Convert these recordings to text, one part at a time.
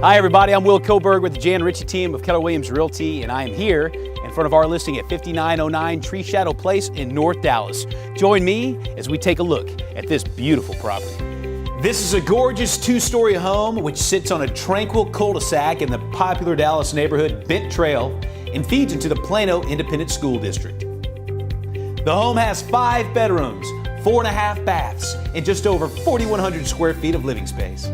Hi everybody, I'm Will Koberg with the Jan Ritchie team of Keller Williams Realty, and I am here in front of our listing at 5909 Tree Shadow Place in North Dallas. Join me as we take a look at this beautiful property. This is a gorgeous two-story home which sits on a tranquil cul-de-sac in the popular Dallas neighborhood Bent Trail and feeds into the Plano Independent School District. The home has 5 bedrooms, 4.5 baths, and just over 4,100 square feet of living space.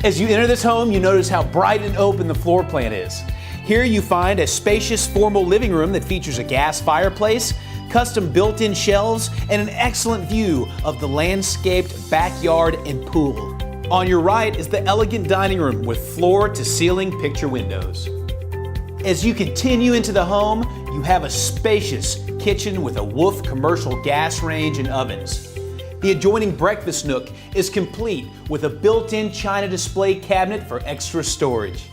As you enter this home, you notice how bright and open the floor plan is. Here you find a spacious, formal living room that features a gas fireplace, custom built-in shelves, and an excellent view of the landscaped backyard and pool. On your right is the elegant dining room with floor-to-ceiling picture windows. As you continue into the home, you have a spacious kitchen with a Wolf commercial gas range and ovens. The adjoining breakfast nook is complete with a built-in china display cabinet for extra storage.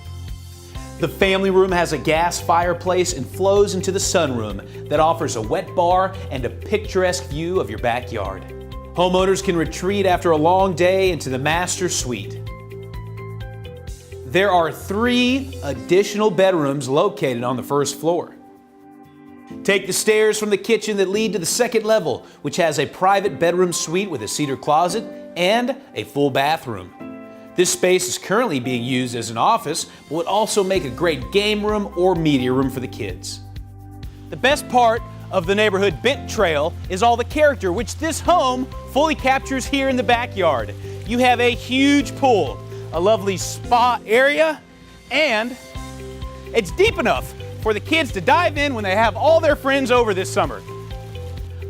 The family room has a gas fireplace and flows into the sunroom that offers a wet bar and a picturesque view of your backyard. Homeowners can retreat after a long day into the master suite. There are 3 additional bedrooms located on the first floor. Take the stairs from the kitchen that lead to the second level, which has a private bedroom suite with a cedar closet and a full bathroom. This space is currently being used as an office, but would also make a great game room or media room for the kids. The best part of the neighborhood Bent Trail is all the character which this home fully captures here in the backyard. You have a huge pool, a lovely spa area, and it's deep enough for the kids to dive in when they have all their friends over this summer.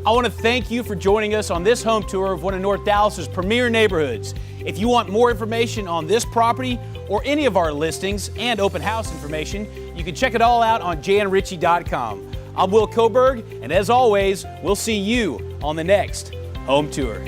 I want to thank you for joining us on this home tour of one of North Dallas's premier neighborhoods. If you want more information on this property or any of our listings and open house information, you can check it all out on janritchie.com. I'm Will Koberg, and as always, we'll see you on the next home tour.